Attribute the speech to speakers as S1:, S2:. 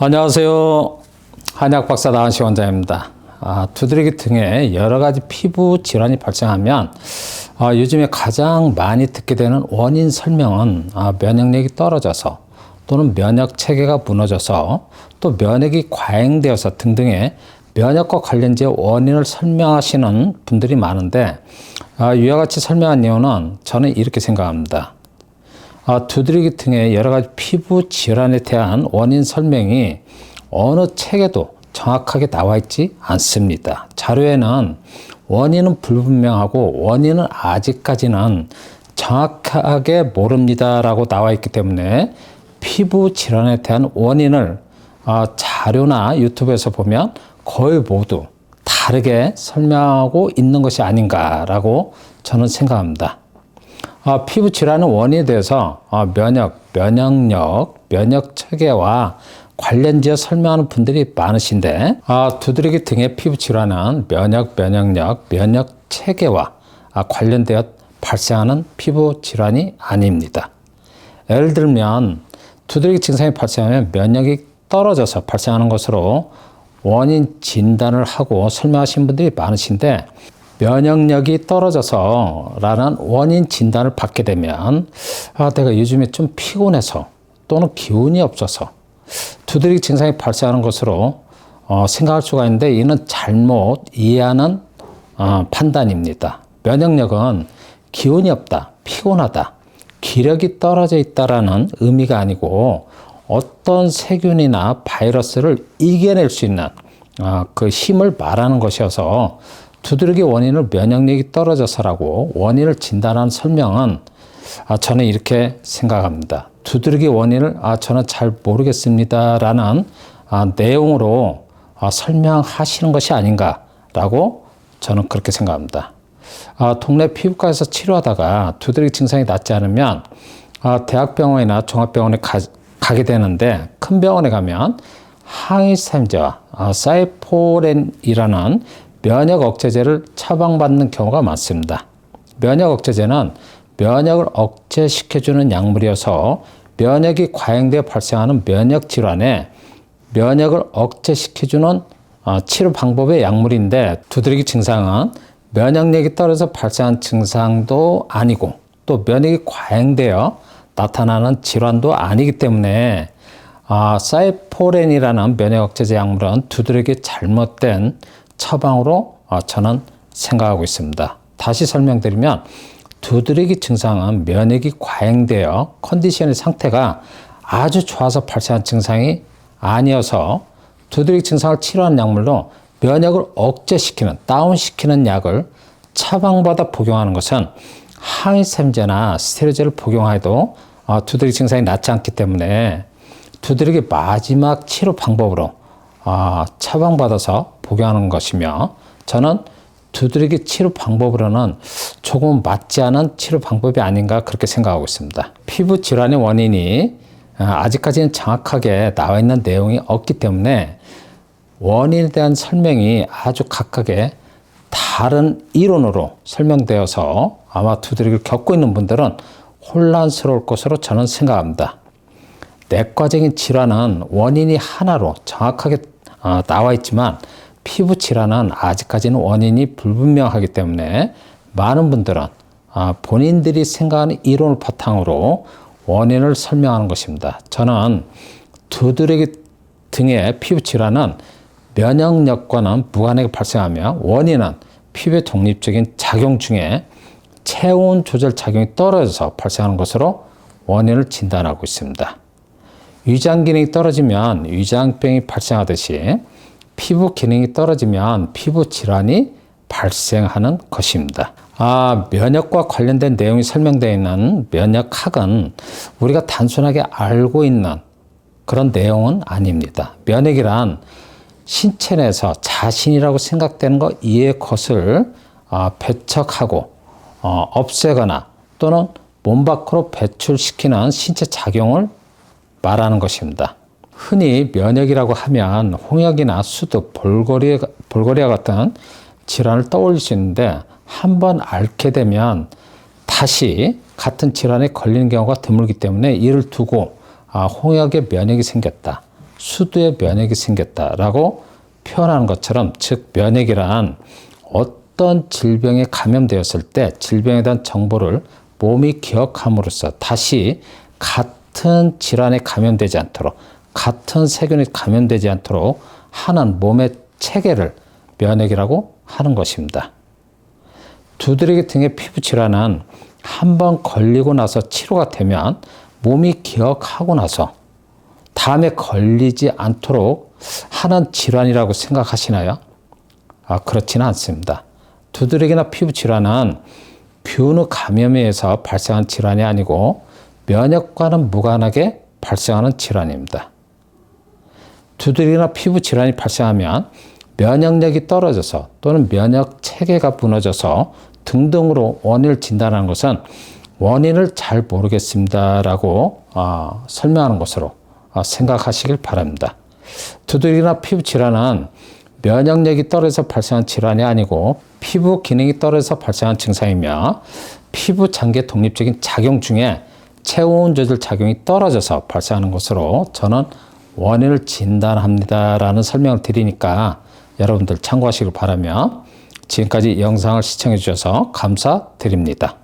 S1: 안녕하세요. 한의학박사 나은시 원장입니다. 두드러기 등에 여러 가지 피부 질환이 발생하면 요즘에 가장 많이 듣게 되는 원인 설명은 면역력이 떨어져서 또는 면역 체계가 무너져서 또 면역이 과잉되어서 등등의 면역과 관련된 원인을 설명하시는 분들이 많은데 이와 같이 설명한 이유는 저는 이렇게 생각합니다. 두드러기 등의 여러 가지 피부 질환에 대한 원인 설명이 어느 책에도 정확하게 나와 있지 않습니다. 자료에는 원인은 불분명하고 원인은 아직까지는 정확하게 모릅니다라고 나와 있기 때문에 피부 질환에 대한 원인을 자료나 유튜브에서 보면 거의 모두 다르게 설명하고 있는 것이 아닌가라고 저는 생각합니다. 피부 질환의 원인에 대해서 면역력, 면역 체계와 관련지어 설명하는 분들이 많으신데 두드러기 등의 피부 질환은 면역력, 면역 체계와 관련되어 발생하는 피부 질환이 아닙니다. 예를 들면 두드러기 증상이 발생하면 면역이 떨어져서 발생하는 것으로 원인 진단을 하고 설명하신 분들이 많으신데 면역력이 떨어져서 라는 원인 진단을 받게 되면 내가 요즘에 좀 피곤해서 또는 기운이 없어서 두드러기 증상이 발생하는 것으로 생각할 수가 있는데 이는 잘못 이해하는 판단입니다. 면역력은 기운이 없다, 피곤하다, 기력이 떨어져 있다라는 의미가 아니고 어떤 세균이나 바이러스를 이겨낼 수 있는 그 힘을 말하는 것이어서 두드러기 원인을 면역력이 떨어져서라고 원인을 진단하는 설명은 저는 이렇게 생각합니다. 두드러기 원인을 저는 잘 모르겠습니다 라는 내용으로 설명하시는 것이 아닌가라고 저는 그렇게 생각합니다. 동네 피부과에서 치료하다가 두드러기 증상이 낫지 않으면 대학병원이나 종합병원에 가게 되는데 큰 병원에 가면 항히스타민제와 사이포렌이라는 면역 억제제를 처방받는 경우가 많습니다. 면역 억제제는 면역을 억제시켜주는 약물이어서 면역이 과잉되어 발생하는 면역 질환에 면역을 억제시켜주는 치료 방법의 약물인데 두드러기 증상은 면역력이 떨어져서 발생한 증상도 아니고 또 면역이 과잉되어 나타나는 질환도 아니기 때문에 사이포렌이라는 면역 억제제 약물은 두드러기 잘못된 처방으로 저는 생각하고 있습니다. 다시 설명드리면 두드러기 증상은 면역이 과잉되어 컨디션의 상태가 아주 좋아서 발생한 증상이 아니어서 두드러기 증상을 치료하는 약물로 면역을 억제시키는, 다운시키는 약을 처방받아 복용하는 것은 항히스타민제나 스테로이드를 복용해도 두드러기 증상이 낫지 않기 때문에 두드러기 마지막 치료 방법으로 처방받아서 복용하는 것이며 저는 두드러기 치료 방법으로는 조금 맞지 않은 치료 방법이 아닌가 그렇게 생각하고 있습니다. 피부 질환의 원인이 아직까지는 정확하게 나와 있는 내용이 없기 때문에 원인에 대한 설명이 아주 각각의 다른 이론으로 설명되어서 아마 두드러기를 겪고 있는 분들은 혼란스러울 것으로 저는 생각합니다. 내과적인 질환은 원인이 하나로 정확하게 나와 있지만 피부 질환은 아직까지는 원인이 불분명하기 때문에 많은 분들은 본인들이 생각하는 이론을 바탕으로 원인을 설명하는 것입니다. 저는 두드러기 등의 피부 질환은 면역력과는 무관하게 발생하며 원인은 피부의 독립적인 작용 중에 체온 조절 작용이 떨어져서 발생하는 것으로 원인을 진단하고 있습니다. 위장 기능이 떨어지면 위장병이 발생하듯이 피부 기능이 떨어지면 피부 질환이 발생하는 것입니다. 면역과 관련된 내용이 설명되어 있는 면역학은 우리가 단순하게 알고 있는 그런 내용은 아닙니다. 면역이란 신체 내에서 자신이라고 생각되는 것 이외의 것을 배척하고 없애거나 또는 몸 밖으로 배출시키는 신체 작용을 말하는 것입니다. 흔히 면역이라고 하면 홍역이나 수두, 볼거리와 같은 질환을 떠올릴 수 있는데 한번 앓게 되면 다시 같은 질환에 걸리는 경우가 드물기 때문에 이를 두고 홍역에 면역이 생겼다, 수두에 면역이 생겼다라고 표현하는 것처럼, 즉 면역이란 어떤 질병에 감염되었을 때 질병에 대한 정보를 몸이 기억함으로써 다시 같은 질환에 감염되지 않도록, 같은 세균에 감염되지 않도록 하는 몸의 체계를 면역이라고 하는 것입니다. 두드러기 등의 피부 질환은 한번 걸리고 나서 치료가 되면 몸이 기억하고 나서 다음에 걸리지 않도록 하는 질환이라고 생각하시나요? 그렇지는 않습니다. 두드러기나 피부 질환은 균의 감염에 의해서 발생한 질환이 아니고 면역과는 무관하게 발생하는 질환입니다. 두드러기나 피부 질환이 발생하면 면역력이 떨어져서 또는 면역 체계가 무너져서 등등으로 원인을 진단하는 것은 원인을 잘 모르겠습니다라고 설명하는 것으로 생각하시길 바랍니다. 두드러기나 피부 질환은 면역력이 떨어져서 발생한 질환이 아니고 피부 기능이 떨어져서 발생한 증상이며 피부 장기의 독립적인 작용 중에 체온 조절 작용이 떨어져서 발생하는 것으로 저는 원인을 진단합니다라는 설명을 드리니까 여러분들 참고하시길 바라며 지금까지 영상을 시청해 주셔서 감사드립니다.